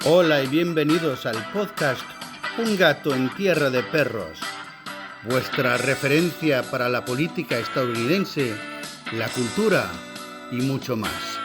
Hola y bienvenidos al podcast Un gato en tierra de perros, vuestra referencia para la política estadounidense, la cultura y mucho más.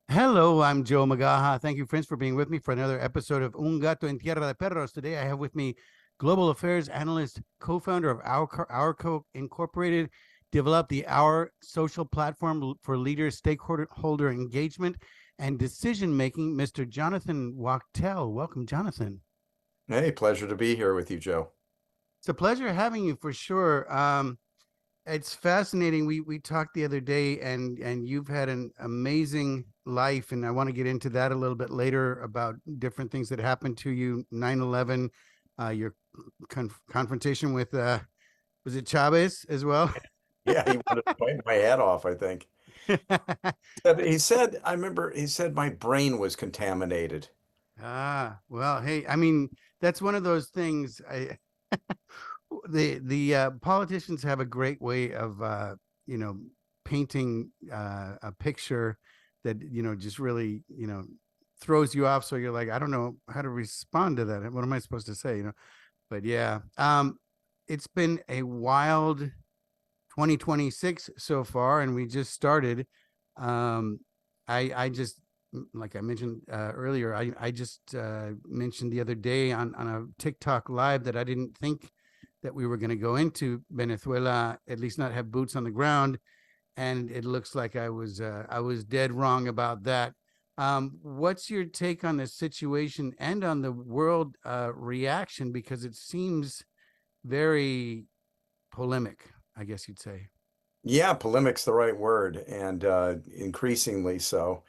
Hello, I'm Joe Magaha. Thank you, friends, for being with me for another episode of Un Gato en Tierra de Perros. Today, I have with me Global Affairs Analyst, co-founder of Ourco Incorporated, developed the Our social platform for leader-stakeholder engagement and decision-making, Mr. Jonathan Wachtel. Welcome, Jonathan. Hey, pleasure to be here with you, Joe. It's a pleasure having you for sure. It's fascinating. We talked the other day, and you've had an amazing life, and I want to get into that a little bit later about different things that happened to you. 9/11, your confrontation with was it Chavez as well? Yeah, he wanted to bite my head off, I think. I remember he said my brain was contaminated. Well, hey, I mean, that's one of those things. The politicians have a great way of you know painting a picture that just really throws you off, so you're like, I don't know how to respond to that. What am I supposed to say? But yeah, it's been a wild 2026 so far, and we just started. I just, like I mentioned earlier, I just mentioned the other day on a TikTok live that I didn't think that we were going to go into Venezuela, at least not have boots on the ground, and it looks like I was dead wrong about that. What's your take on the situation and on the world reaction? Because it seems very polemic, I guess you'd say. Yeah, polemic's the right word, and increasingly so.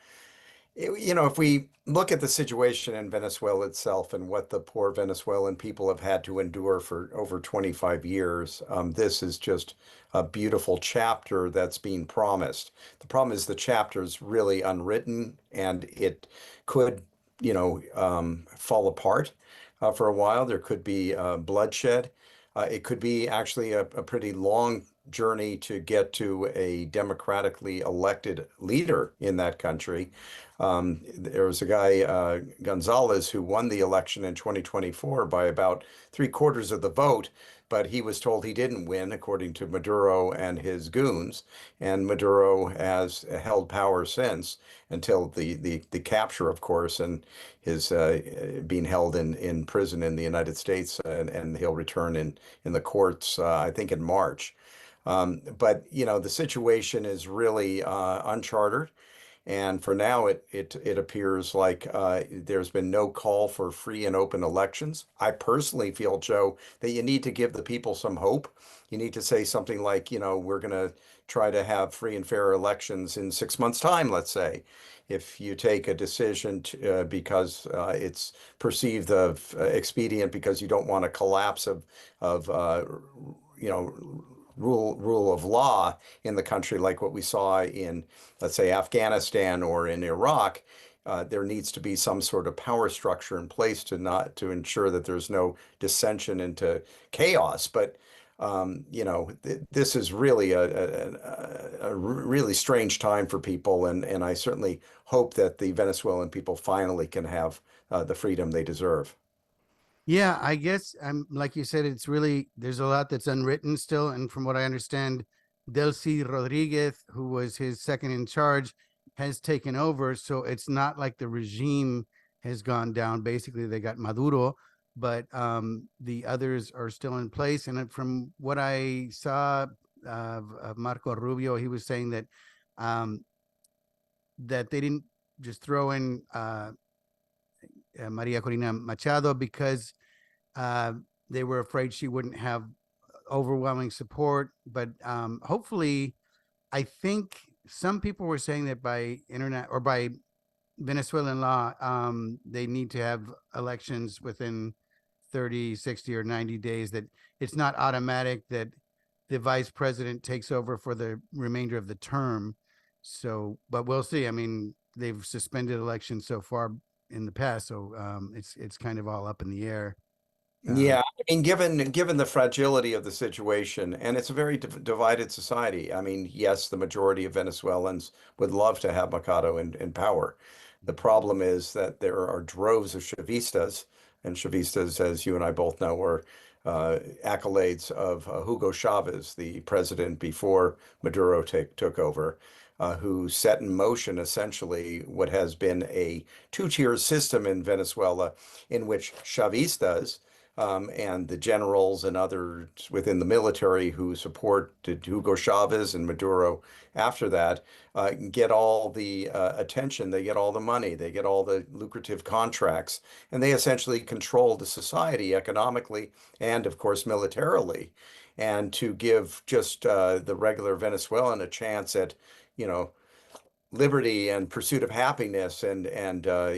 If we look at the situation in Venezuela itself and what the poor Venezuelan people have had to endure for over 25 years, this is just a beautiful chapter that's being promised. The problem is the chapter is really unwritten and it could, fall apart for a while. There could be bloodshed. It could be actually a pretty long journey to get to a democratically elected leader in that country. There was a guy, Gonzalez, who won the election in 2024 by about three-quarters of the vote, but he was told he didn't win, according to Maduro and his goons. And Maduro has held power since until the capture, of course, and his being held in prison in the United States, and he'll return in the courts, I think, in March. But the situation is really uncharted. And for now, it appears like there's been no call for free and open elections. I personally feel, Joe, that you need to give the people some hope. You need to say something like, we're going to try to have free and fair elections in 6 months' time, let's say. If you take a decision because it's perceived of expedient because you don't want a collapse of rule of law in the country, like what we saw in, let's say, Afghanistan or in Iraq, there needs to be some sort of power structure in place to ensure that there's no dissension into chaos. But this is really a really strange time for people, and I certainly hope that the Venezuelan people finally can have the freedom they deserve. Yeah, I guess I'm like you said, it's really there's a lot that's unwritten still. And from what I understand, Delcy Rodriguez, who was his second in charge, has taken over. So it's not like the regime has gone down. Basically, they got Maduro, but the others are still in place. And from what I saw of Marco Rubio, he was saying um, that they didn't just throw in Maria Corina Machado because uh, they were afraid she wouldn't have overwhelming support. But hopefully, I think some people were saying that by internet or by Venezuelan law, they need to have elections within 30, 60, or 90 days, that it's not automatic that the vice president takes over for the remainder of the term. So, but we'll see. I mean, they've suspended elections so far in the past, so it's kind of all up in the air. Yeah, I mean, given the fragility of the situation, and it's a very divided society. I mean, yes, the majority of Venezuelans would love to have Mikado in power. The problem is that there are droves of Chavistas, and Chavistas, as you and I both know, were accolades of Hugo Chavez, the president before Maduro took over, who set in motion essentially what has been a two-tier system in Venezuela, in which Chavistas and the generals and others within the military who supported Hugo Chavez and Maduro after that get all the attention, they get all the money, they get all the lucrative contracts, and they essentially control the society economically and, of course, militarily. And to give just the regular Venezuelan a chance at, you know, liberty and pursuit of happiness and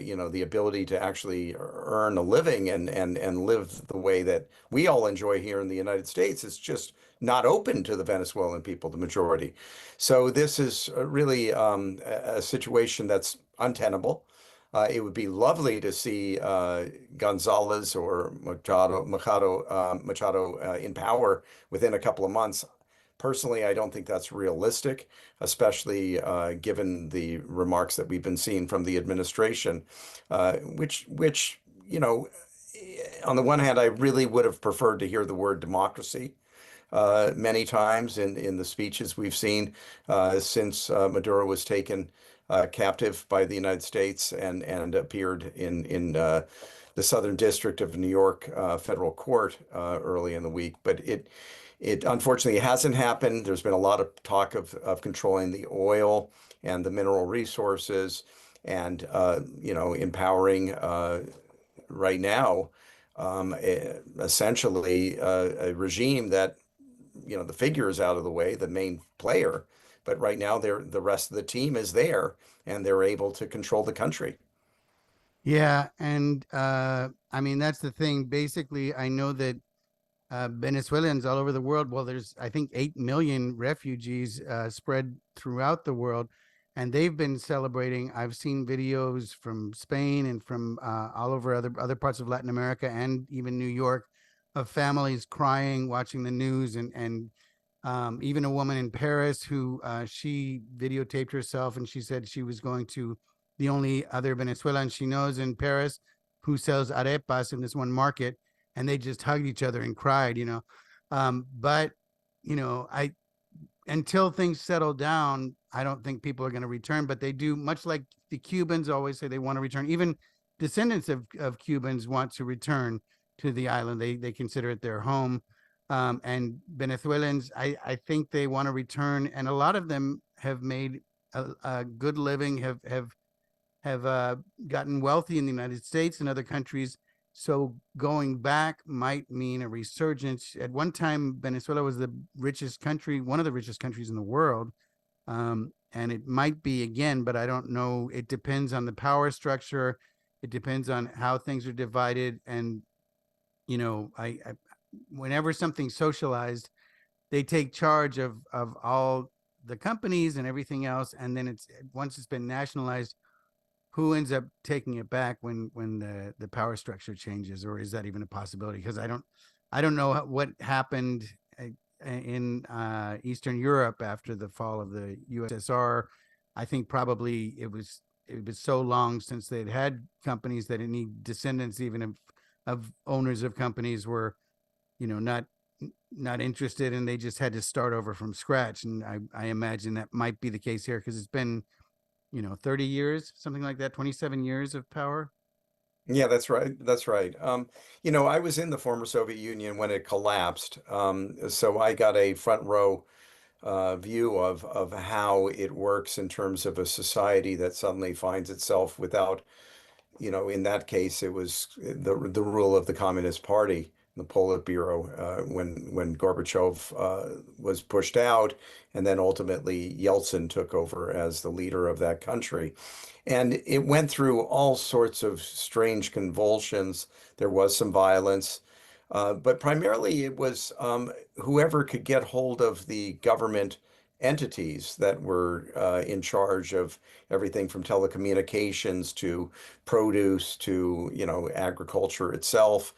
you know, the ability to actually earn a living and live the way that we all enjoy here in the United States is just not open to the Venezuelan people, the majority. So this is really a situation that's untenable. It would be lovely to see Gonzalez or Machado in power within a couple of months. Personally, I don't think that's realistic, especially given the remarks that we've been seeing from the administration, which, you know, on the one hand, I really would have preferred to hear the word democracy many times in the speeches we've seen since Maduro was taken captive by the United States and appeared in the Southern District of New York federal court early in the week. But it unfortunately hasn't happened. There's been a lot of talk of controlling the oil and the mineral resources and you know, empowering right now essentially a regime that, you know, the figure is out of the way, the main player, but right now the rest of the team is there and they're able to control the country. Yeah, and I mean that's the thing. Basically, I know that Venezuelans all over the world. Well, there's I think 8 million refugees spread throughout the world, and they've been celebrating. I've seen videos from Spain and from all over other parts of Latin America and even New York of families crying, watching the news, and even a woman in Paris who she videotaped herself and she said she was going to the only other Venezuelan she knows in Paris who sells arepas in this one market, and they just hugged each other and cried, you know. But you know, I until things settle down, I don't think people are going to return. But they do, much like the Cubans always say they want to return. Even descendants of Cubans want to return to the island. They consider it their home. And Venezuelans, I think they want to return, and a lot of them have made a good living, have gotten wealthy in the United States and other countries. So going back might mean a resurgence. At one time, Venezuela was the richest country, one of the richest countries in the world. And it might be again, but I don't know. It depends on the power structure. It depends on how things are divided. And, you know, whenever something's socialized, they take charge of all the companies and everything else. And then once it's been nationalized, who ends up taking it back when the power structure changes, or is that even a possibility? Because I don't know what happened in Eastern Europe after the fall of the USSR. I think probably it was so long since they'd had companies that any descendants even of owners of companies were, you know, not interested, and they just had to start over from scratch. And I imagine that might be the case here because it's been, you know, 30 years, something like that, 27 years of power. Yeah, that's right. That's right. You know, I was in the former Soviet Union when it collapsed, so I got a front row view of how it works in terms of a society that suddenly finds itself without, you know, in that case, it was the rule of the Communist Party, the Politburo, when Gorbachev was pushed out, and then ultimately Yeltsin took over as the leader of that country. And it went through all sorts of strange convulsions. There was some violence, but primarily it was whoever could get hold of the government entities that were in charge of everything from telecommunications to produce to, agriculture itself,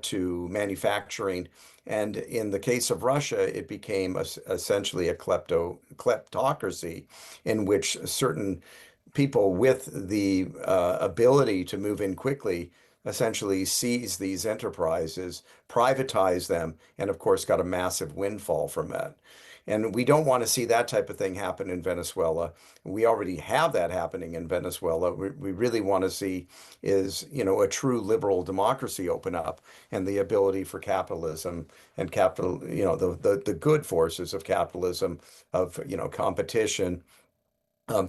to manufacturing. And in the case of Russia, it became essentially a kleptocracy in which certain people with the ability to move in quickly essentially seize these enterprises, privatize them, and of course got a massive windfall from that. And we don't want to see that type of thing happen in Venezuela. We already have that happening in Venezuela. We really want to see is, a true liberal democracy open up and the ability for capitalism and capital, the good forces of capitalism, of, competition,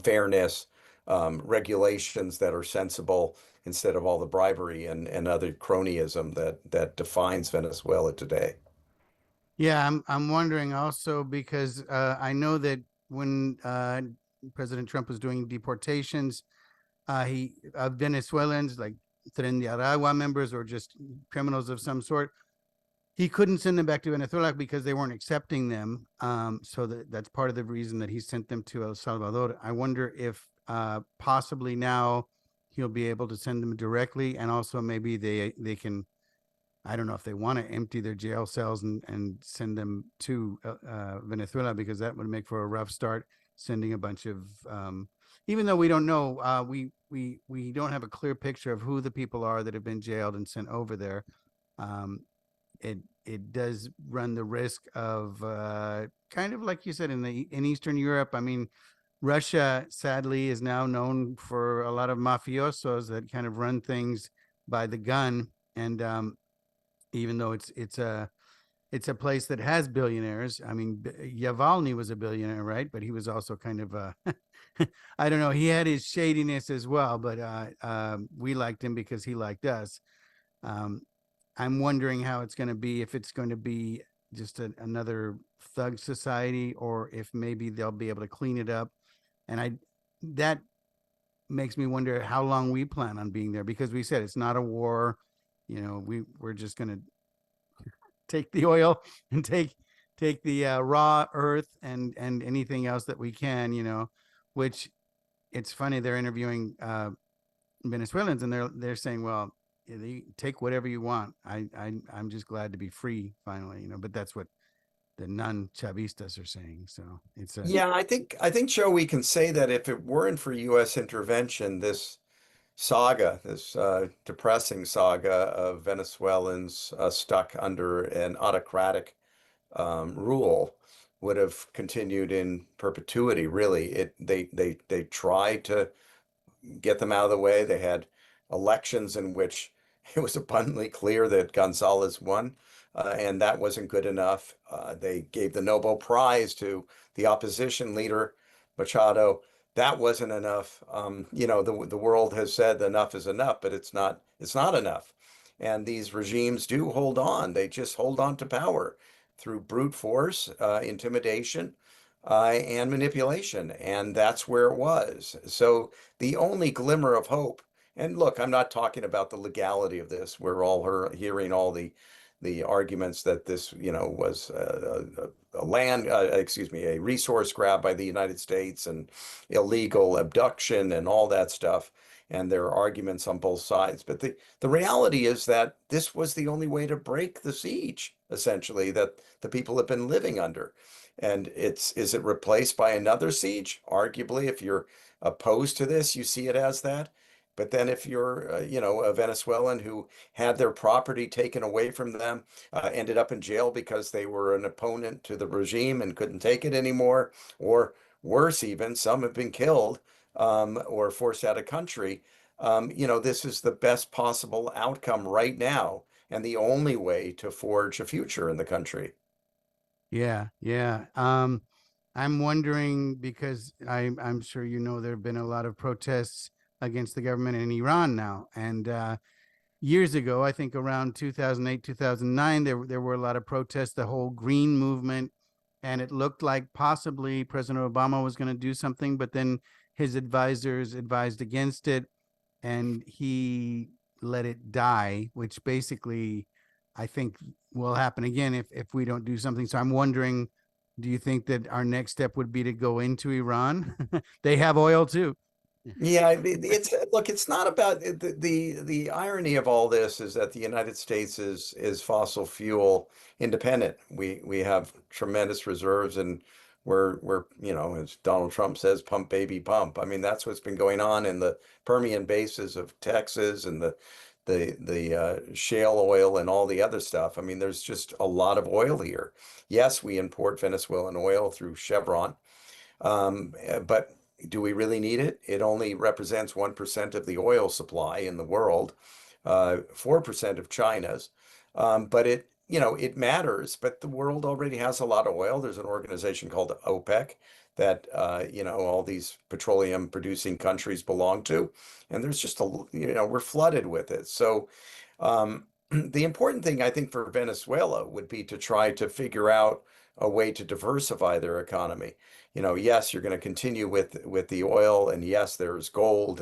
fairness, regulations that are sensible instead of all the bribery and other cronyism that defines Venezuela today. Yeah, I'm wondering also because I know that when President Trump was doing deportations, he Venezuelans like Tren de Aragua members or just criminals of some sort, he couldn't send them back to Venezuela because they weren't accepting them. So that's part of the reason that he sent them to El Salvador. I wonder if possibly now he'll be able to send them directly, and also maybe they can. I don't know if they want to empty their jail cells and send them to Venezuela, because that would make for a rough start. Sending a bunch of, even though we don't know, we don't have a clear picture of who the people are that have been jailed and sent over there. Um, it does run the risk of kind of like you said in Eastern Europe. I mean, Russia sadly is now known for a lot of mafiosos that kind of run things by the gun, and even though it's a place that has billionaires. I mean, Yavalny was a billionaire, right? But he was also kind of I don't know. He had his shadiness as well, but we liked him because he liked us. Um, I'm wondering how it's going to be, if it's going to be just another thug society, or if maybe they'll be able to clean it up. And that makes me wonder how long we plan on being there, because we said it's not a war. We're just going to take the oil and take the raw earth and anything else that we can. Which it's funny, they're interviewing Venezuelans, and they're saying, well, you take whatever you want. I'm just glad to be free finally. But that's what the non-Chavistas are saying. So it's a Yeah, I think, Joe, we can say that if it weren't for U.S. intervention, this saga, this depressing saga of Venezuelans stuck under an autocratic rule would have continued in perpetuity. Really, they tried to get them out of the way. They had elections in which it was abundantly clear that Gonzalez won, and that wasn't good enough. They gave the Nobel Prize to the opposition leader, Machado. That wasn't enough. The world has said enough is enough, but it's not enough. And these regimes do hold on. They just hold on to power through brute force, intimidation, and manipulation. And that's where it was. So the only glimmer of hope, and look, I'm not talking about the legality of this. We're all hearing all the arguments that this, was a land, excuse me, a resource grab by the United States and illegal abduction and all that stuff. And there are arguments on both sides. But the reality is that this was the only way to break the siege, essentially, that the people have been living under. And is it replaced by another siege? Arguably, if you're opposed to this, you see it as that. But then if you're, a Venezuelan who had their property taken away from them, ended up in jail because they were an opponent to the regime and couldn't take it anymore, or worse even, some have been killed, or forced out of country. This is the best possible outcome right now and the only way to forge a future in the country. Yeah, yeah. I'm wondering, because I'm sure there have been a lot of protests against the government in Iran now, and years ago, I think around 2008, 2009, there were a lot of protests, the whole green movement, and it looked like possibly President Obama was going to do something, but then his advisors advised against it, and he let it die, which basically I think will happen again if we don't do something. So I'm wondering, do you think that our next step would be to go into Iran? They have oil too. Yeah, it's look, it's not about the irony of all this is that the United States is fossil fuel independent. We have tremendous reserves and we're as Donald Trump says, pump baby pump. I mean, that's what's been going on in the Permian basins of Texas and the shale oil and all the other stuff. I mean, there's just a lot of oil here. Yes, we import Venezuelan oil through Chevron. But do we really need it? It only represents 1% of the oil supply in the world, 4% of China's. But it matters. But the world already has a lot of oil. There's an organization called OPEC that, all these petroleum producing countries belong to. And there's just we're flooded with it. So, the important thing I think for Venezuela would be to try to figure out a way to diversify their economy. Yes, you're going to continue with the oil, and yes, there's gold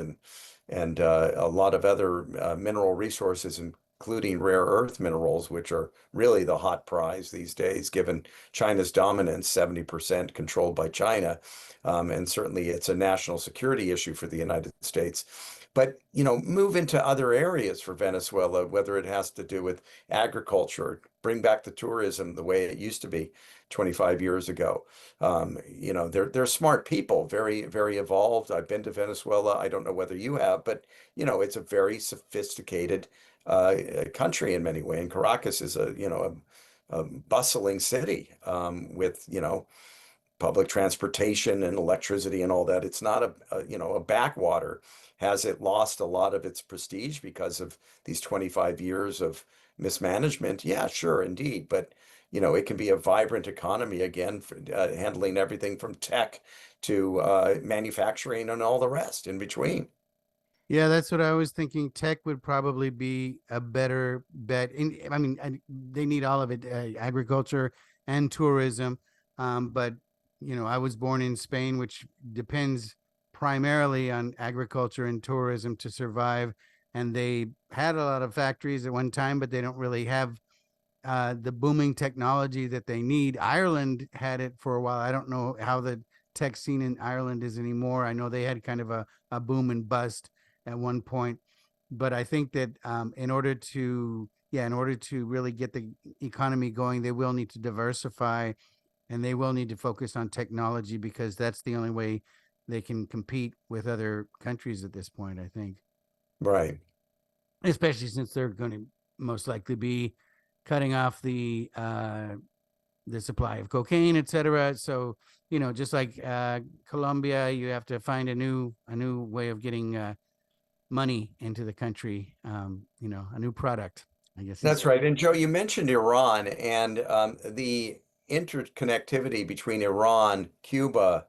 and a lot of other mineral resources, including rare earth minerals, which are really the hot prize these days, given China's dominance, 70% controlled by China, and certainly it's a national security issue for the United States. But move into other areas for Venezuela, whether it has to do with agriculture, bring back the tourism the way it used to be 25 years ago. They're smart people, very, very evolved. I've been to Venezuela. I don't know whether you have, but it's a very sophisticated country in many ways. And Caracas is a bustling city with public transportation and electricity and all that. It's not a backwater. Has it lost a lot of its prestige because of these 25 years of mismanagement? Yeah, sure, indeed. But it can be a vibrant economy again, for, handling everything from tech to manufacturing and all the rest in between. Yeah, that's what I was thinking. Tech would probably be a better bet. I mean, they need all of it, agriculture and tourism. But I was born in Spain, which depends primarily on agriculture and tourism to survive. And they had a lot of factories at one time, but they don't really have the booming technology that they need. Ireland had it for a while. I don't know how the tech scene in Ireland is anymore. I know they had kind of a boom and bust at one point, but I think that in order to really get the economy going, they will need to diversify and they will need to focus on technology because that's the only way they can compete with other countries at this point, I think, Right. especially since they're going to most likely be cutting off the supply of cocaine, etc. So just like Colombia, you have to find a new way of getting money into the country. A new product, I guess is. That's right. And Joe, you mentioned Iran and the interconnectivity between Iran, Cuba,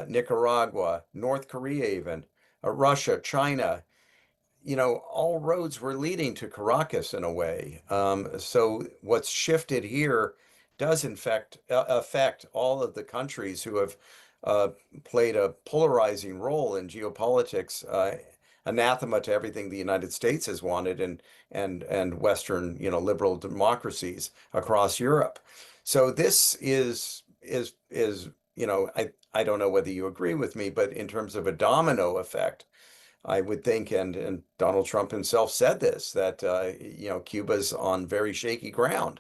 Nicaragua, North Korea, even Russia, China. All roads were leading to Caracas in a way. So what's shifted here does in fact affect all of the countries who have uh, played a polarizing role in geopolitics, anathema to everything the United States has wanted and Western, liberal democracies across Europe. So this is I don't know whether you agree with me, but in terms of a domino effect. I would think, and Donald Trump himself said this, that Cuba's on very shaky ground.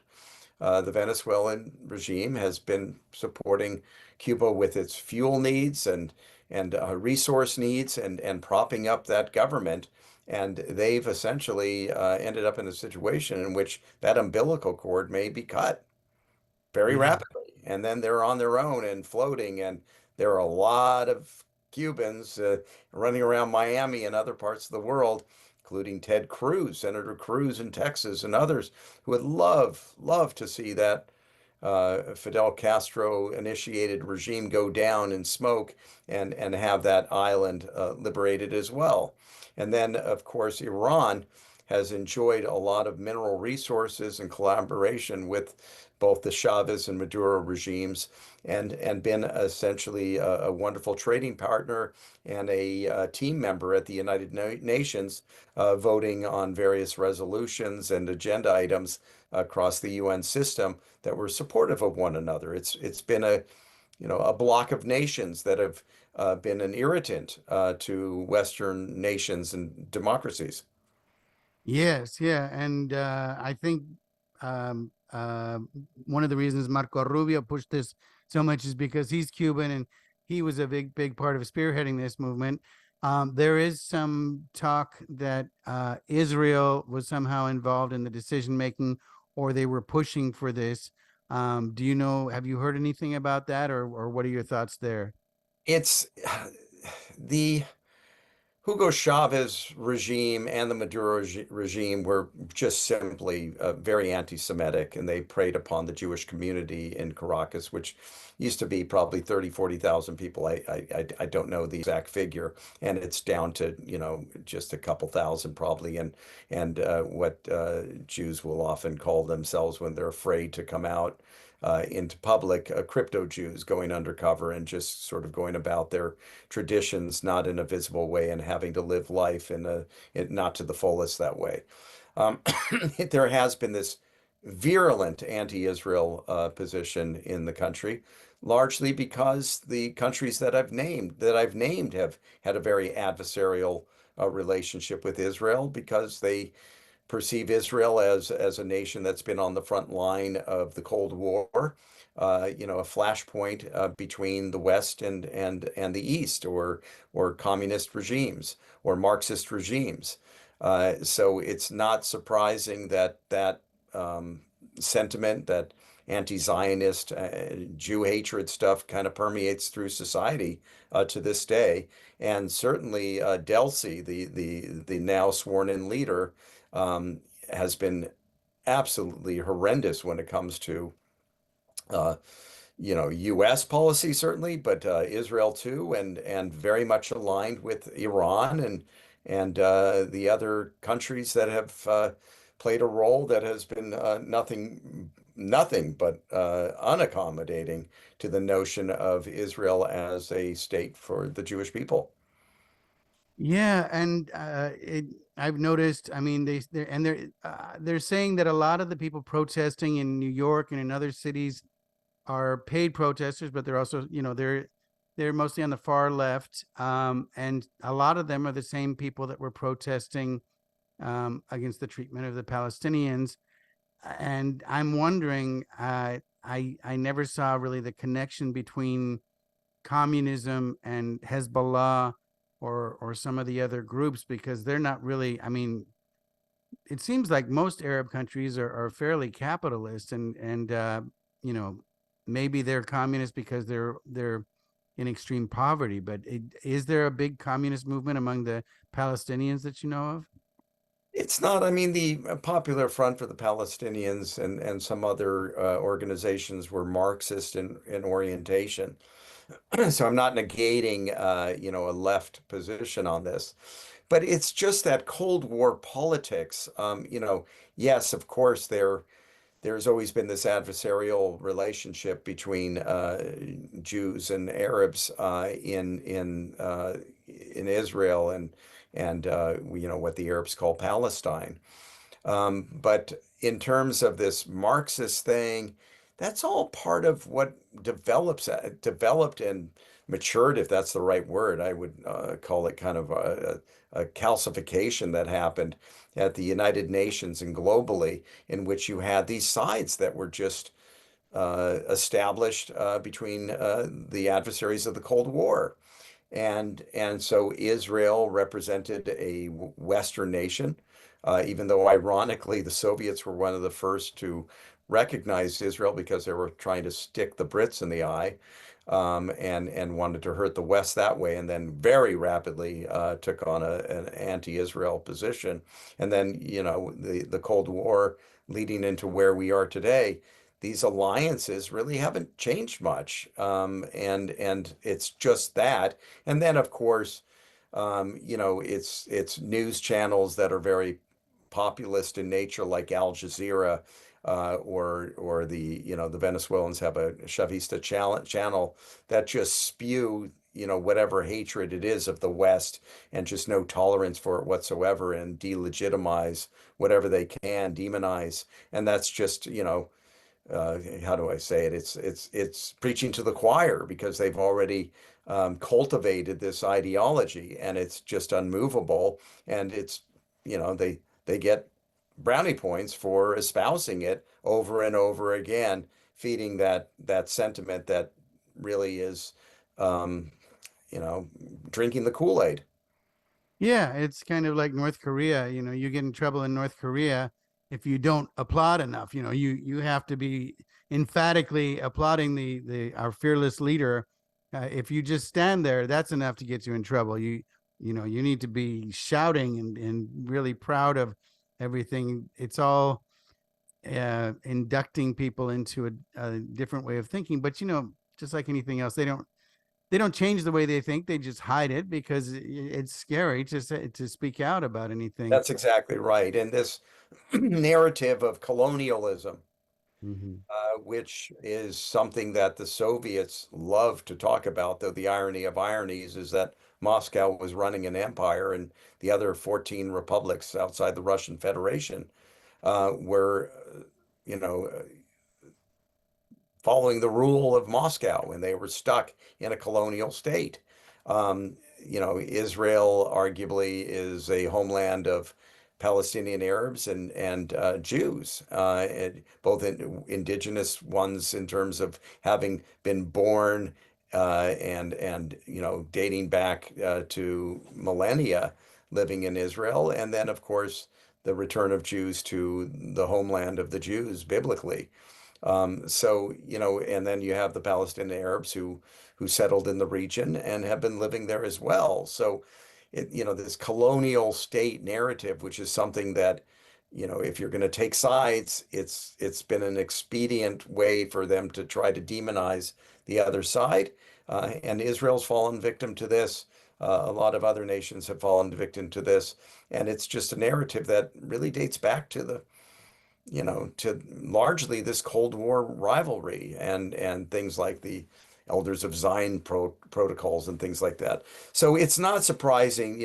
The Venezuelan regime has been supporting Cuba with its fuel needs and resource needs and propping up that government. And they've essentially ended up in a situation in which that umbilical cord may be cut very Yeah. rapidly. And then they're on their own and floating. And there are a lot of Cubans running around Miami and other parts of the world, including Ted Cruz, Senator Cruz in Texas, and others who would love to see that Fidel Castro initiated regime go down in smoke and have that island liberated as well. And then, of course, Iran has enjoyed a lot of mineral resources and collaboration with both the Chavez and Maduro regimes, and been essentially a wonderful trading partner and a team member at the United Nations, voting on various resolutions and agenda items across the UN system that were supportive of one another. It's been a block of nations that have been an irritant to Western nations and democracies. Yes, yeah, and I think um, uh, one of the reasons Marco Rubio pushed this so much is because he's Cuban and he was a big part of spearheading this movement. There is some talk that Israel was somehow involved in the decision making, or they were pushing for this. Do you know? Have you heard anything about that, or what are your thoughts there? It's the Hugo Chavez regime and the Maduro regime were just simply very anti-Semitic, and they preyed upon the Jewish community in Caracas, which used to be probably 30, 40,000 people. I don't know the exact figure, and it's down to, just a couple thousand probably. And what Jews will often call themselves when they're afraid to come out into public, crypto Jews going undercover and just sort of going about their traditions, not in a visible way, and having to live life not to the fullest that way. Um, there has been this virulent anti-Israel position in the country, largely because the countries that I've named have had a very adversarial relationship with Israel, because they perceive Israel as a nation that's been on the front line of the Cold War, a flashpoint between the West and the East, or communist regimes or Marxist regimes. So it's not surprising that um, sentiment, that anti-Zionist, Jew hatred stuff, kind of permeates through society to this day. And certainly Delcy, the now sworn-in leader, um, has been absolutely horrendous when it comes to uh, U.S. policy, certainly, but Israel too, and very much aligned with Iran and the other countries that have played a role that has been nothing but unaccommodating to the notion of Israel as a state for the Jewish people. Yeah, and I've noticed. I mean, they're saying that a lot of the people protesting in New York and in other cities are paid protesters, but they're also, they're mostly on the far left, and a lot of them are the same people that were protesting against the treatment of the Palestinians. And I'm wondering, I never saw really the connection between communism and Hezbollah or some of the other groups, because they're not really, I mean, it seems like most Arab countries are fairly capitalist, and you know, maybe they're communist because they're in extreme poverty, but is there a big communist movement among the Palestinians that you know of? It's not, I mean, the Popular Front for the Palestinians and some other organizations were Marxist in orientation. So I'm not negating, a left position on this, but it's just that Cold War politics. Yes, of course, there's always been this adversarial relationship between Jews and Arabs in Israel and what the Arabs call Palestine. But in terms of this Marxist thing, that's all part of what developed and matured, if that's the right word. I would call it kind of a calcification that happened at the United Nations and globally, in which you had these sides that were just established between the adversaries of the Cold War. And so Israel represented a Western nation, even though ironically the Soviets were one of the first to recognize Israel because they were trying to stick the Brits in the eye, and wanted to hurt the West that way, and then very rapidly took on an anti-Israel position. And then, the Cold War leading into where we are today, these alliances really haven't changed much. And it's just that. And then, of course, it's news channels that are very populist in nature, like Al Jazeera, or the the Venezuelans have a Chavista channel that just spew whatever hatred it is of the West and just no tolerance for it whatsoever and delegitimize whatever they can, demonize, and that's just how do I say it? It's preaching to the choir because they've already cultivated this ideology, and it's just unmovable. And it's they get brownie points for espousing it over and over again, feeding that sentiment that really is, um, you know, drinking the Kool-Aid. Yeah, it's kind of like North Korea. You get in trouble in North Korea if you don't applaud enough. You have to be emphatically applauding the our fearless leader. If you just stand there, that's enough to get you in trouble. You need to be shouting and really proud of everything. It's all inducting people into a different way of thinking. But just like anything else, they don't change the way they think. They just hide it because it's scary to speak out about anything. That's exactly right. And this narrative of colonialism, Mhm. which is something that the Soviets love to talk about, though the irony of ironies is that Moscow was running an empire and the other 14 republics outside the Russian Federation were, you know, following the rule of Moscow, and they were stuck in a colonial state. Israel arguably is a homeland of Palestinian Arabs and Jews, both indigenous ones in terms of having been born and dating back to millennia living in Israel, and then of course the return of Jews to the homeland of the Jews biblically. And then you have the Palestinian Arabs who settled in the region and have been living there as well. So, this colonial state narrative, which is something that, if you're going to take sides, it's been an expedient way for them to try to demonize the other side. And Israel's fallen victim to this. A lot of other nations have fallen victim to this, and it's just a narrative that really dates back to to largely this Cold War rivalry and things like the Elders of Zion protocols and things like that. So it's not surprising,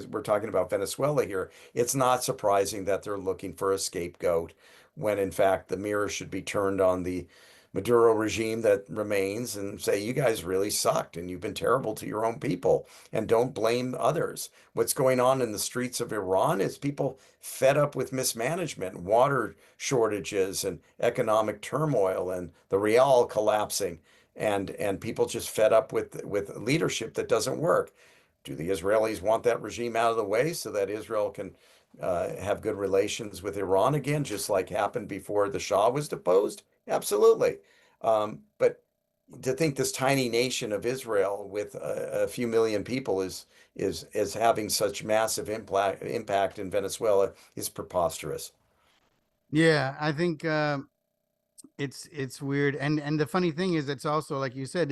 we're talking about Venezuela here. It's not surprising that they're looking for a scapegoat when in fact the mirror should be turned on the Maduro regime that remains and say, you guys really sucked and you've been terrible to your own people and don't blame others. What's going on in the streets of Iran is people fed up with mismanagement, water shortages and economic turmoil and the real collapsing and people just fed up with leadership that doesn't work. Do the Israelis want that regime out of the way so that Israel can have good relations with Iran again, just like happened before the Shah was deposed? Absolutely. But to think this tiny nation of Israel with a few million people is having such massive impact in Venezuela is preposterous. Yeah, I think it's weird, and the funny thing is, it's also like you said,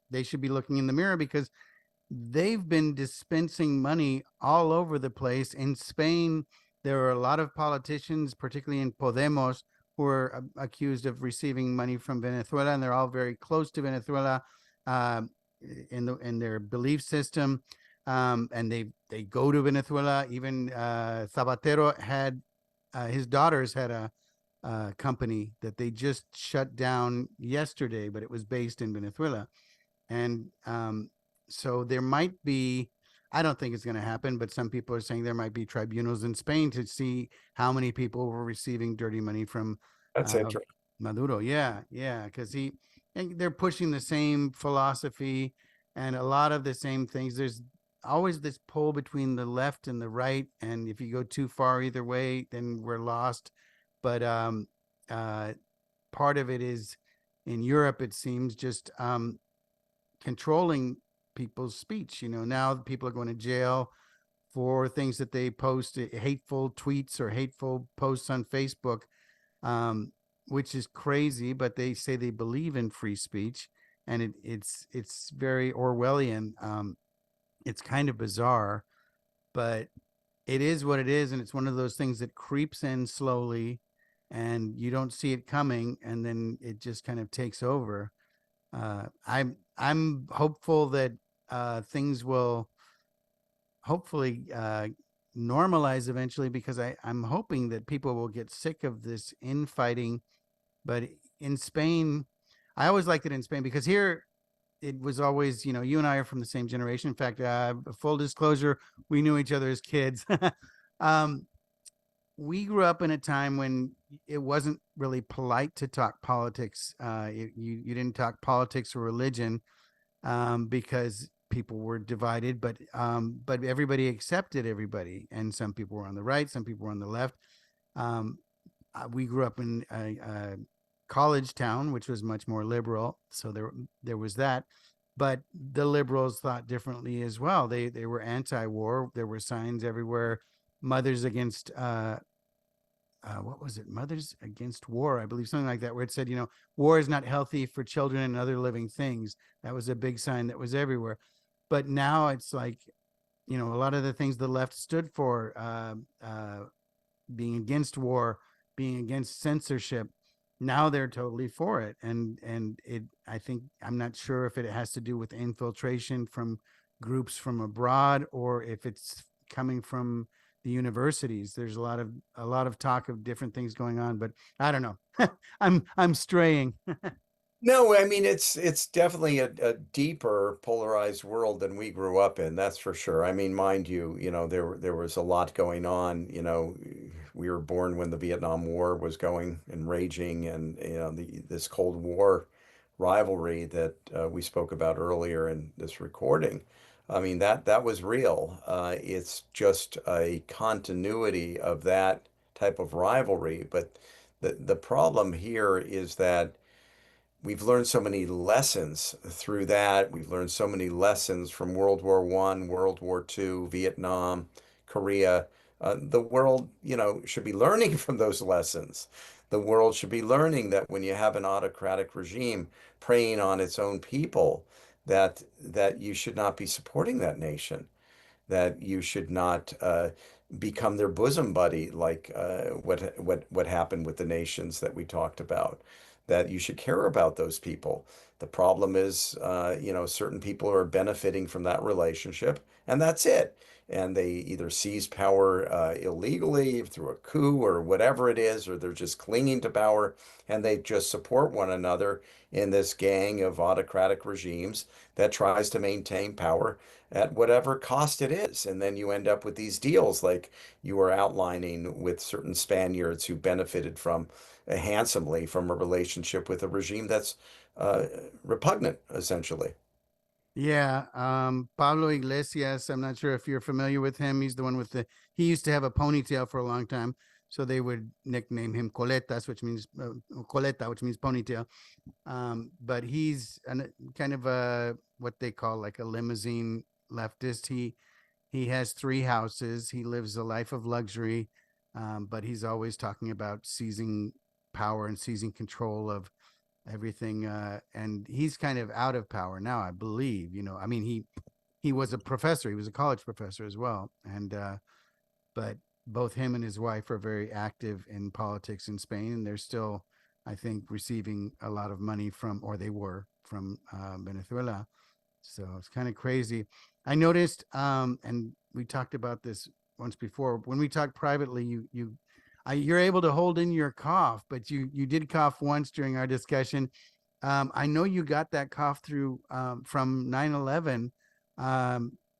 they should be looking in the mirror because they've been dispensing money all over the place. In Spain, there are a lot of politicians, particularly in Podemos, who are accused of receiving money from Venezuela, and they're all very close to Venezuela uh, in their belief system. And they go to Venezuela. Even Zapatero had his daughters had a company that they just shut down yesterday, but it was based in Venezuela. And so there might be, I don't think it's going to happen, but some people are saying there might be tribunals in Spain to see how many people were receiving dirty money from That's uh, interesting. Maduro. Yeah, yeah, because and they're pushing the same philosophy and a lot of the same things. There's always this pull between the left and the right, and if you go too far either way, then we're lost. But uh, part of it is in Europe, it seems just controlling people's speech. Now people are going to jail for things that they post, hateful tweets or hateful posts on Facebook, um, which is crazy. But they say they believe in free speech, and it's very Orwellian. It's kind of bizarre, but it is what it is, and it's one of those things that creeps in slowly, and you don't see it coming, and then it just kind of takes over. I'm hopeful that things will hopefully normalize eventually, because I'm hoping that people will get sick of this infighting. But in Spain, I always liked it in Spain because here it was always, you and I are from the same generation. In fact, full disclosure, we knew each other as kids. um, we grew up in a time when it wasn't really polite to talk politics. You didn't talk politics or religion, because people were divided, but everybody accepted everybody, and some people were on the right, some people were on the left. Um, we grew up in a college town, which was much more liberal, so there was that. But the liberals thought differently as well. They were anti-war. There were signs everywhere, mothers against what was it? Mothers Against War, I believe, something like that, where it said, war is not healthy for children and other living things. That was a big sign that was everywhere. But now it's like, a lot of the things the left stood for, being against war, being against censorship, now they're totally for it. And I think, I'm not sure if it has to do with infiltration from groups from abroad, or if it's coming from the universities. There's a lot of talk of different things going on, but I don't know. I'm straying. No, I mean it's definitely a deeper polarized world than we grew up in, that's for sure. I mean, mind you, there was a lot going on. We were born when the Vietnam War was going and raging, and this Cold War rivalry that we spoke about earlier in this recording. I mean, that was real. It's just a continuity of that type of rivalry, but the problem here is that we've learned so many lessons through that. We've learned so many lessons from World War One, World War Two, Vietnam, Korea. The world, should be learning from those lessons. The world should be learning that when you have an autocratic regime preying on its own people, that you should not be supporting that nation, that you should not become their bosom buddy, like what happened with the nations that we talked about. That you should care about those people. The problem is, certain people are benefiting from that relationship, and that's it. And they either seize power illegally through a coup or whatever it is, or they're just clinging to power, and they just support one another in this gang of autocratic regimes that tries to maintain power at whatever cost it is. And then you end up with these deals like you were outlining with certain Spaniards who benefited from handsomely from a relationship with a regime that's uh, repugnant, essentially. Yeah, Pablo Iglesias. I'm not sure if you're familiar with him. He's the one with the. He used to have a ponytail for a long time, so they would nickname him Coletas, which means coleta, which means ponytail. But he's kind of a what they call like a limousine leftist. He has three houses. He lives a life of luxury, but he's always talking about seizing power and seizing control of everything. And he's kind of out of power now, I believe. I mean, he was a professor. He was a college professor as well, and but both him and his wife are very active in politics in Spain, and they're still, I think, receiving a lot of money from, or they were from Venezuela. So it's kind of crazy. I noticed, and we talked about this once before. When we talked privately, you're able to hold in your cough, but you did cough once during our discussion. I know you got that cough through from 9/11.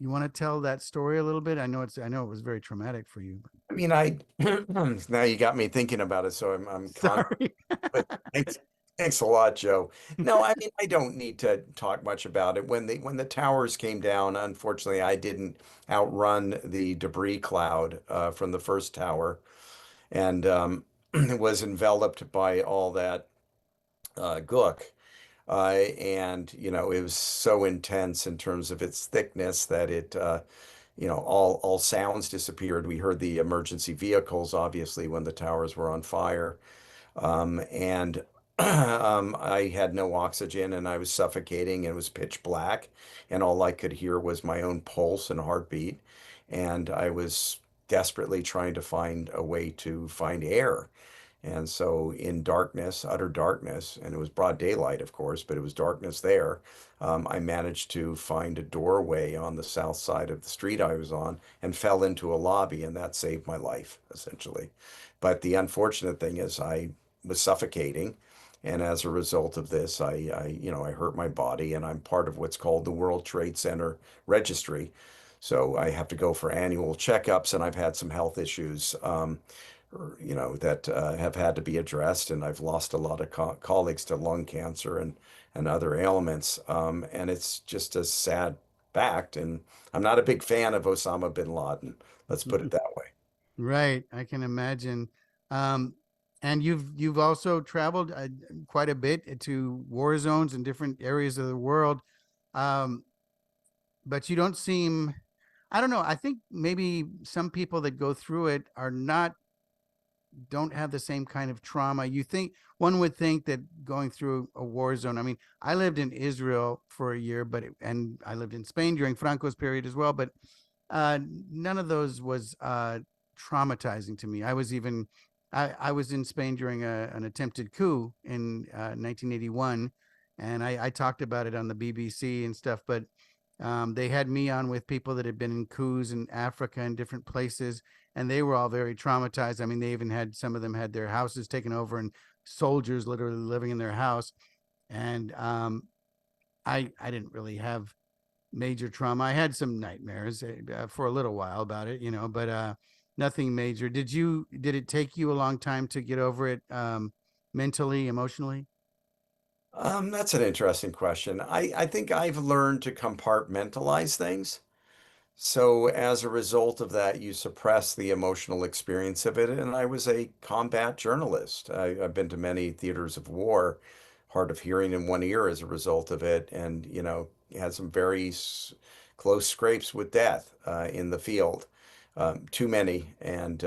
You want to tell that story a little bit? I know it was very traumatic for you. I mean, now you got me thinking about it, so I'm conscious. Sorry. But thanks a lot, Joe. No, I mean, I don't need to talk much about it. When the towers came down, unfortunately, I didn't outrun the debris cloud from the first tower, and it was enveloped by all that gook. And it was so intense in terms of its thickness that all sounds disappeared. We heard the emergency vehicles, obviously, when the towers were on fire. And I had no oxygen and I was suffocating. It was pitch black, and all I could hear was my own pulse and heartbeat. And I was desperately trying to find a way to find air. And so, in darkness, utter darkness, and it was broad daylight, of course, but it was darkness there. I managed to find a doorway on the south side of the street I was on and fell into a lobby, and that saved my life, essentially. But the unfortunate thing is, I was suffocating. And as a result of this, I hurt my body, and I'm part of what's called the World Trade Center Registry. So I have to go for annual checkups, and I've had some health issues. That have had to be addressed, and I've lost a lot of colleagues to lung cancer and other ailments. And it's just a sad fact. And I'm not a big fan of Osama bin Laden. Let's put it that way. Right, I can imagine. Um, and you've also traveled quite a bit to war zones in different areas of the world, um, but you don't seem. I don't know. I think maybe some people that go through it are not don't have the same kind of trauma. You think one would think that going through a war zone. I mean, I lived in Israel for a year, and I lived in Spain during Franco's period as well, but uh, none of those was traumatizing to me. I was in Spain during an attempted coup in 1981, and I talked about it on the BBC and stuff. But they had me on with people that had been in coups in Africa and different places, and they were all very traumatized. I mean, they even had some of them had their houses taken over and soldiers literally living in their house. And I didn't really have major trauma. I had some nightmares for a little while about it, but nothing major. Did it take you a long time to get over it mentally, emotionally? That's an interesting question. I think I've learned to compartmentalize things. So as a result of that, you suppress the emotional experience of it. And I was a combat journalist. I've been to many theaters of war, hard of hearing in one ear as a result of it, and had some very close scrapes with death in the field. Too many, and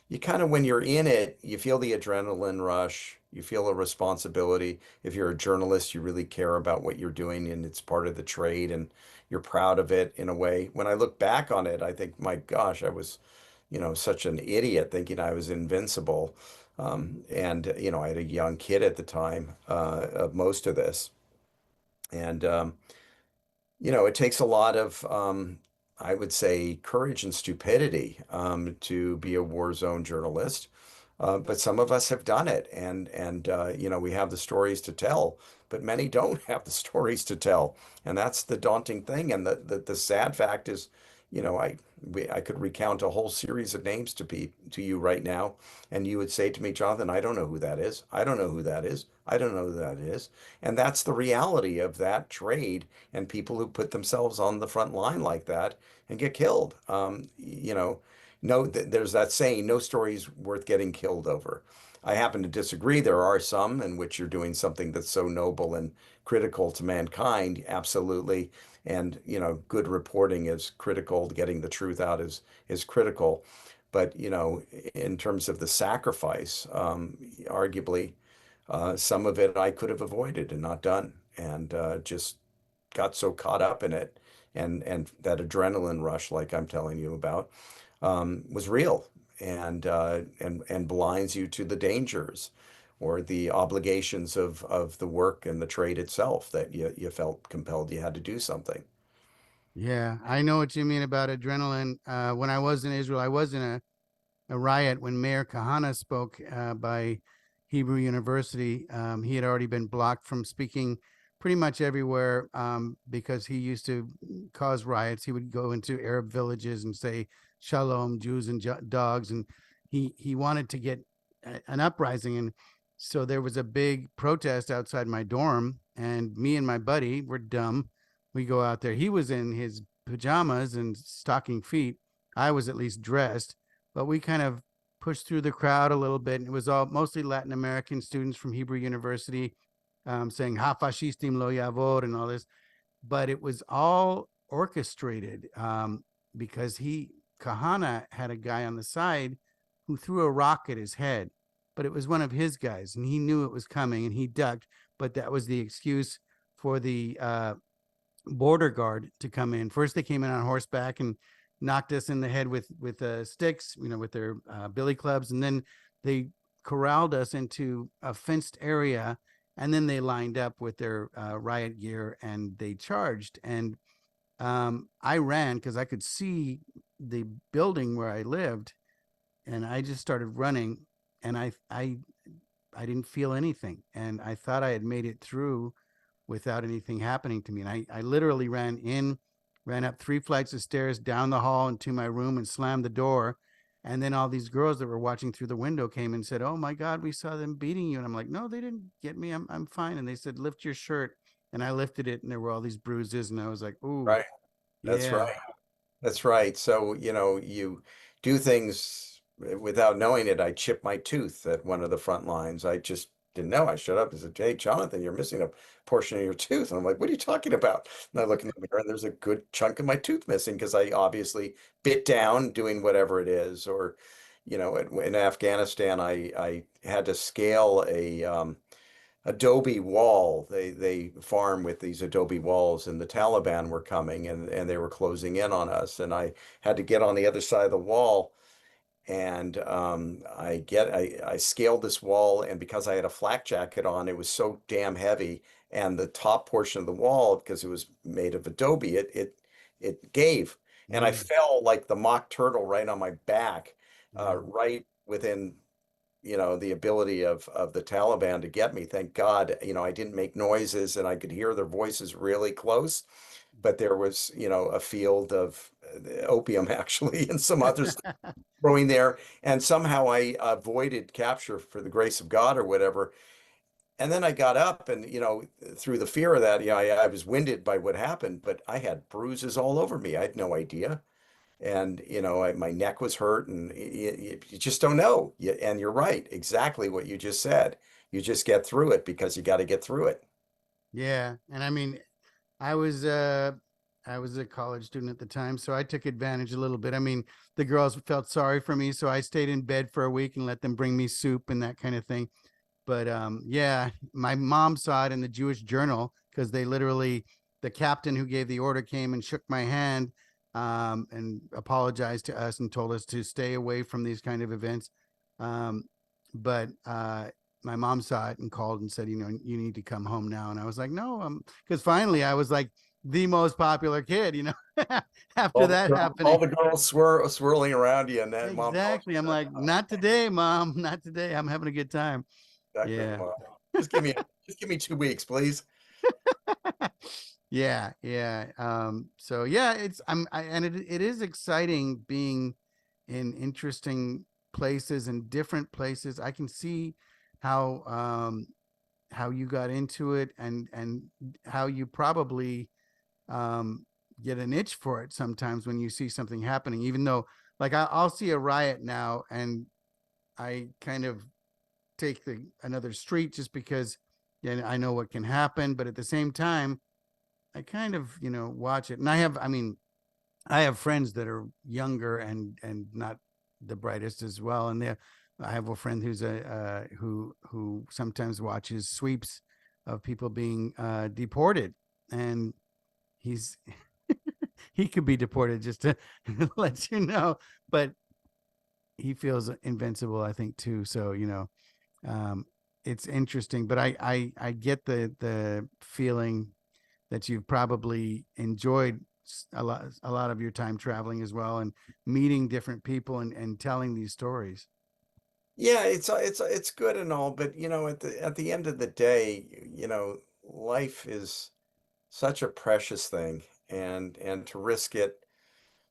you kind of, when you're in it, you feel the adrenaline rush. You feel a responsibility. If you're a journalist, you really care about what you're doing, and it's part of the trade, and you're proud of it in a way. When I look back on it, I think, my gosh, I was, such an idiot thinking I was invincible. And I had a young kid at the time of most of this. And it takes a lot of, I would say, courage and stupidity to be a war zone journalist. But some of us have done it, and we have the stories to tell, but many don't have the stories to tell, and that's the daunting thing. And the sad fact is, I could recount a whole series of names to you right now, and you would say to me, Jonathan, I don't know who that is. I don't know who that is. I don't know who that is. And that's the reality of that trade and people who put themselves on the front line like that and get killed. No, there's that saying, no story's worth getting killed over. I happen to disagree. There are some in which you're doing something that's so noble and critical to mankind, absolutely. And, good reporting is critical. Getting the truth out is critical. But, in terms of the sacrifice, arguably, some of it I could have avoided and not done, and just got so caught up in it, and that adrenaline rush, like I'm telling you about, was real, and blinds you to the dangers or the obligations of the work and the trade itself, that you felt compelled you had to do something. Yeah, I know what you mean about adrenaline. When I was in Israel, I was in a riot when Mayor Kahana spoke by Hebrew University. He had already been blocked from speaking pretty much everywhere because he used to cause riots. He would go into Arab villages and say "Shalom, Jews and dogs," and he wanted to get an uprising. And so there was a big protest outside my dorm, and me and my buddy were dumb. We go out there. He was in his pajamas and stocking feet. I was at least dressed, but we kind of pushed through the crowd a little bit. And it was all mostly Latin American students from Hebrew University saying "Ha fascistim lo yavor" and all this, but it was all orchestrated because Kahana had a guy on the side who threw a rock at his head, but it was one of his guys, and he knew it was coming, and he ducked. But that was the excuse for the border guard to come in. First, they came in on horseback, and knocked us in the head with sticks, with their billy clubs, and then they corralled us into a fenced area, and then they lined up with their riot gear and they charged. And I ran because I could see the building where I lived, and I just started running, and I didn't feel anything, and I thought I had made it through without anything happening to me. And I literally ran up 3 flights of stairs, down the hall into my room, and slammed the door. And then all these girls that were watching through the window came and said, "Oh my God, we saw them beating you." And I'm like, "No, they didn't get me. I'm fine." And they said, "Lift your shirt." And I lifted it, and there were all these bruises. And I was like, "Ooh, Right. That's yeah, right. That's right. So, you do things without knowing it. I chipped my tooth at one of the front lines. I just didn't know. I showed up and said, "Hey, Jonathan, you're missing a portion of your tooth." And I'm like, "What are you talking about?" And I look in the mirror and there's a good chunk of my tooth missing because I obviously bit down doing whatever it is. Or, in Afghanistan, I had to scale a adobe wall. They farm with these adobe walls, and the Taliban were coming and they were closing in on us. And I had to get on the other side of the wall. And I scaled this wall, and because I had a flak jacket on, it was so damn heavy. And the top portion of the wall, because it was made of adobe, it gave. And I mm, fell like the mock turtle right on my back, yeah, right within the ability of the Taliban to get me. Thank God, I didn't make noises and I could hear their voices really close, but there was, a field of opium actually and some other stuff growing there. And somehow I avoided capture for the grace of God or whatever. And then I got up and, through the fear of that, I was winded by what happened, but I had bruises all over me. I had no idea. And my neck was hurt, and you just don't know. And you're right, exactly what you just said. You just get through it because you got to get through it. yeah. And I mean, I was uh I was a college student at the time, so I took advantage a little bit. I mean, the girls felt sorry for me, so I stayed in bed for a week and let them bring me soup and that kind of thing. But yeah, my mom saw it in the Jewish Journal because they literally, the captain who gave the order came and shook my hand and apologized to us and told us to stay away from these kind of events. Um, but my mom saw it and called and said, you need to come home now. And I was like, no, because finally I was like the most popular kid, after that All happening. the girls swirling around you, and then mom calls Exactly. I'm you. like, not today, mom, not today. I'm having a good time. Exactly, Yeah. mom. Just give me 2 weeks, please. Yeah, yeah. So yeah, and it is exciting being in interesting places and different places. I can see how how you got into it, and how you probably um get an itch for it sometimes when you see something happening, even though, like, I'll see a riot now and I kind of take the another street just because, yeah, I know what can happen, but at the same time I kind of, watch it. And I mean, I have friends that are younger and not the brightest as well. And I have a friend who's who sometimes watches sweeps of people being deported, and he's he could be deported, just to let you know, but he feels invincible, I think, too. So, um, it's interesting, but I get the feeling that you've probably enjoyed a lot of your time traveling as well, and meeting different people and telling these stories. Yeah, it's good and all, but at the end of the day, life is such a precious thing, and to risk it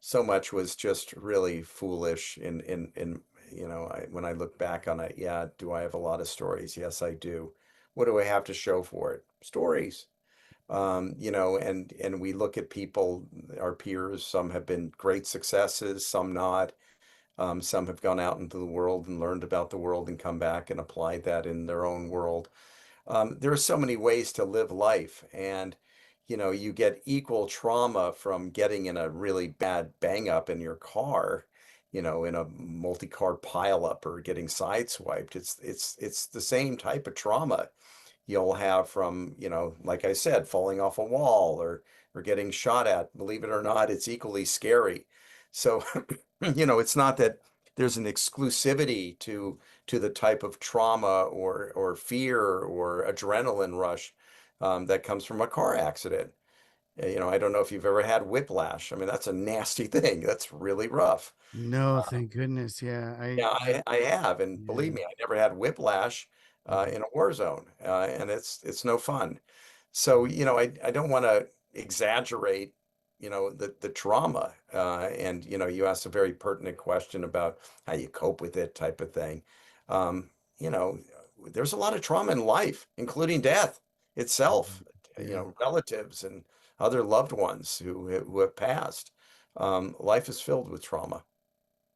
so much was just really foolish. When I look back on it, yeah, do I have a lot of stories? Yes, I do. What do I have to show for it? Stories. And we look at people, our peers, some have been great successes, some not. Some have gone out into the world and learned about the world and come back and applied that in their own world. There are so many ways to live life, and you get equal trauma from getting in a really bad bang up in your car, in a multi-car pileup or getting sideswiped. It's the same type of trauma you'll have from, like I said, falling off a wall or getting shot at. Believe it or not, it's equally scary. So, it's not that there's an exclusivity to the type of trauma or fear or adrenaline rush that comes from a car accident. I don't know if you've ever had whiplash. I mean, that's a nasty thing. That's really rough. No, thank goodness. Yeah, Yeah, I have, and yeah. believe me, I never had whiplash Mhm. in a war zone, and it's no fun. So, I don't want to exaggerate, the trauma. And you asked a very pertinent question about how you cope with it, type of thing. Um, you know, there's a lot of trauma in life, including death itself. Mhm. Yeah, Relatives and other loved ones who have passed. Life is filled with trauma.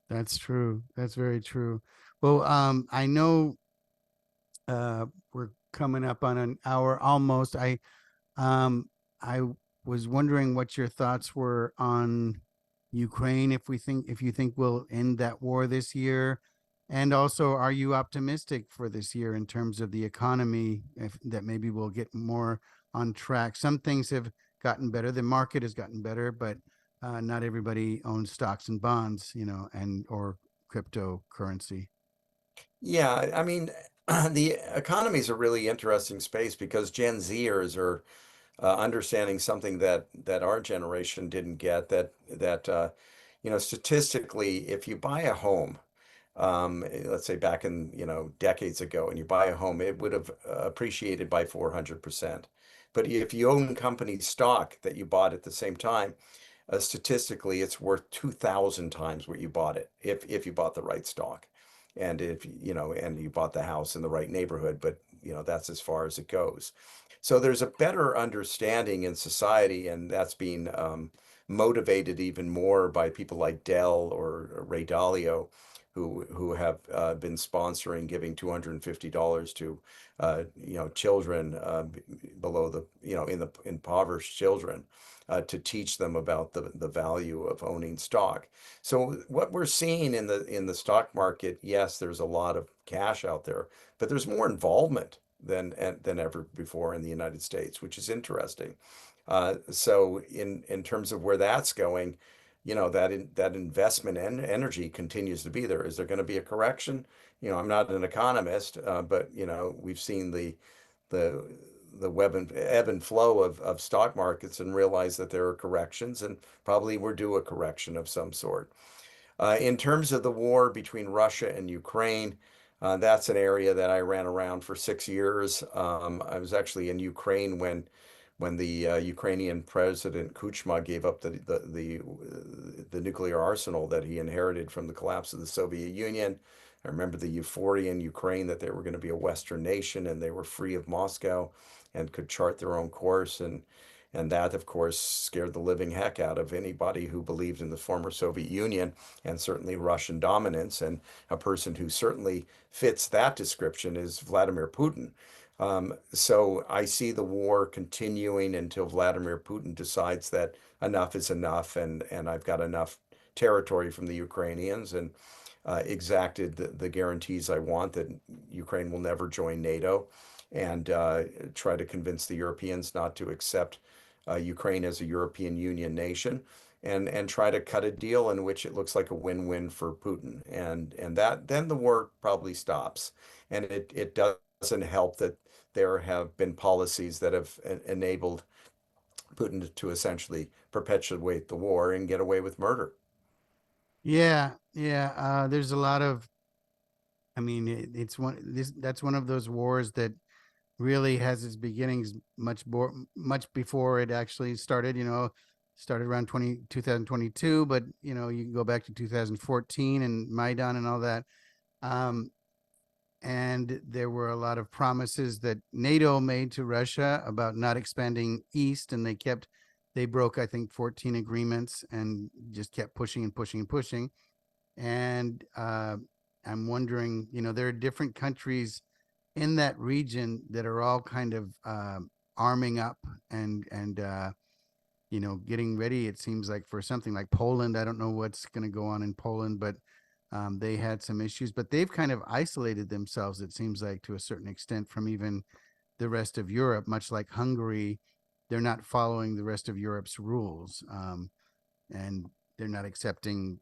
that's true. That's very true. Well, I know we're coming up on an hour almost. Um, I was wondering what your thoughts were on Ukraine, if you think we'll end that war this year, and also, are you optimistic for this year in terms of the economy, if that maybe we'll get more on track? Some things have gotten better. The market has gotten better, but not everybody owns stocks and bonds, and or cryptocurrency. Yeah, I mean, the economy is a really interesting space because Gen Zers are understanding something that our generation didn't get. That statistically, if you buy a home, let's say back in decades ago, and you buy a home, it would have appreciated by 400%. But if you own company stock that you bought at the same time, statistically, it's worth 2,000 times what you bought it if you bought the right stock, and if and you bought the house in the right neighborhood. But that's as far as it goes. So there's a better understanding in society, and that's being motivated even more by people like Dell or Ray Dalio, who have been sponsoring, giving $250 to children below the in the impoverished children to teach them about the value of owning stock. So what we're seeing in the stock market, yes, there's a lot of cash out there, but there's more involvement than ever before in the United States, which is interesting. So in terms of where that's going, that investment and energy continues to be there. Is there going to be a correction? I'm not an economist, but we've seen the ebb and flow of stock markets and realize that there are corrections, and probably we're due a correction of some sort. In terms of the war between Russia and Ukraine, that's an area that I ran around for 6 years. I was actually in Ukraine when the Ukrainian President Kuchma gave up the nuclear arsenal that he inherited from the collapse of the Soviet Union. I remember the euphoria in Ukraine that they were going to be a Western nation and they were free of Moscow and could chart their own course. And that, of course, scared the living heck out of anybody who believed in the former Soviet Union and certainly Russian dominance. And a person who certainly fits that description is Vladimir Putin. So I see the war continuing until Vladimir Putin decides that enough is enough, and I've got enough territory from the Ukrainians and exacted the guarantees I want that Ukraine will never join NATO, and try to convince the Europeans not to accept Ukraine as a European Union nation, and try to cut a deal in which it looks like a win-win for Putin, and that then the war probably stops, and it doesn't help that there have been policies that have enabled Putin to essentially perpetuate the war and get away with murder. Yeah, yeah. There's a lot of. I mean, that's one of those wars that really has its beginnings much before it actually started. Started around 2022, but you can go back to 2014 and Maidan and all that. Um, and there were a lot of promises that NATO made to Russia about not expanding east, and they broke, I think, 14 agreements and just kept pushing and pushing and pushing. And I'm wondering, there are different countries in that region that are all kind of arming up and getting ready. It seems like for something like Poland. I don't know what's going to go on in Poland, but they had some issues. But they've kind of isolated themselves. It seems like to a certain extent from even the rest of Europe. Much like Hungary, they're not following the rest of Europe's rules. And they're not accepting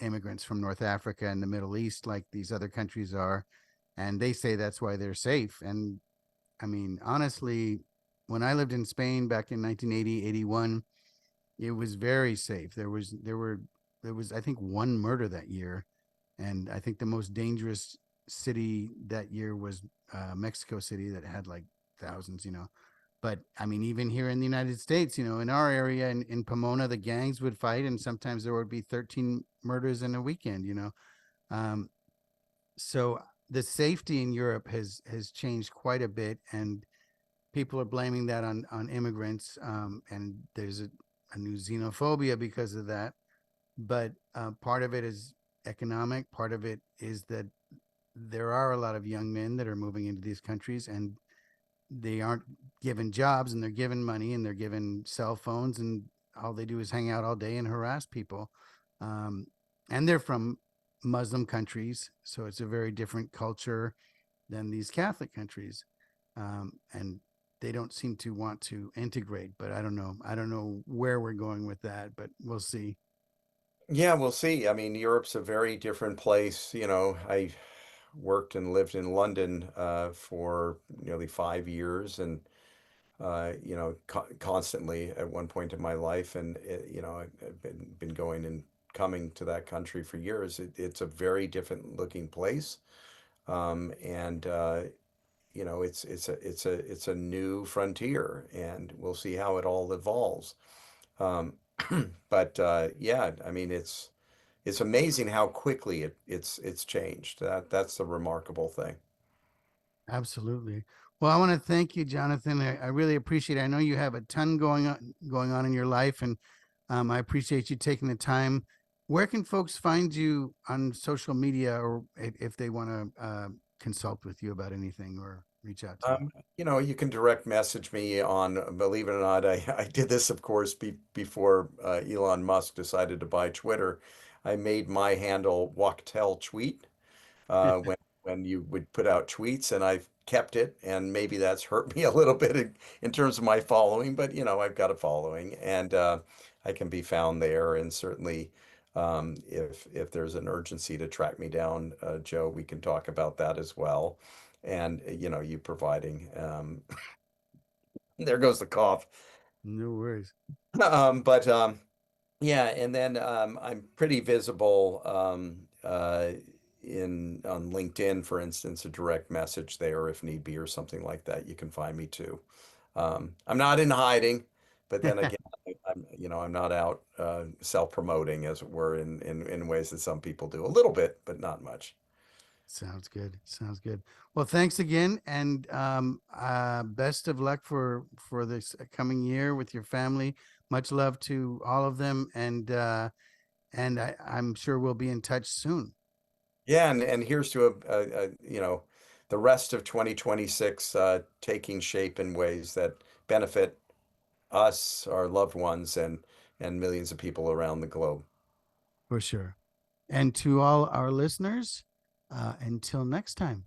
immigrants from North Africa and the Middle East like these other countries are, and they say that's why they're safe. And I mean, honestly, when I lived in Spain back in 1980, 81, it was very safe. There was I think one murder that year, and I think the most dangerous city that year was Mexico City that had like thousands, you know. But I mean, even here in the United States, you know, in our area in Pomona, the gangs would fight, and sometimes there would be 13 murders in a weekend, you know. Um, so the safety in Europe has changed quite a bit, and people are blaming that on immigrants, and there's a new xenophobia because of that. But part of it is economic. Part of it is that there are a lot of young men that are moving into these countries, and they aren't given jobs, and they're given money, and they're given cell phones, and all they do is hang out all day and harass people. Um, and they're from Muslim countries, so it's a very different culture than these Catholic countries. And they don't seem to want to integrate, but I don't know. I don't know where we're going with that, but we'll see. Yeah, we'll see. I mean, Europe's a very different place. I worked and lived in London for nearly 5 years, and constantly at one point in my life, and I've been going and coming to that country for years. It's a very different looking place, and it's a new frontier, and we'll see how it all evolves. Um, but yeah, I mean, it's amazing how quickly it's changed. That's the remarkable thing. Absolutely. Well, I want to thank you, Jonathan. I really appreciate it. I know you have a ton going on in your life, and I appreciate you taking the time. Where can folks find you on social media, or if they want to consult with you about anything or reach out to you? You can direct message me on, believe it or not, I did this, of course, before Elon Musk decided to buy Twitter. I made my handle Wachtel Tweet when you would put out tweets, and I've kept it, and maybe that's hurt me a little bit in terms of my following, but I've got a following, and I can be found there, and certainly if there's an urgency to track me down, Joe, we can talk about that as well. And you providing there goes the cough. No worries. But Yeah, and then I'm pretty visible in on LinkedIn, for instance, a direct message there if need be or something like that. You can find me too. I'm not in hiding, but then again, I'm not out self-promoting, as it were, in ways that some people do. A little bit, but not much. Sounds good. Sounds good. Well, thanks again, and best of luck for this coming year with your family. Much love to all of them, and I'm sure we'll be in touch soon. Yeah, and here's to the rest of 2026 taking shape in ways that benefit us, our loved ones, and millions of people around the globe. For sure. And to all our listeners, until next time.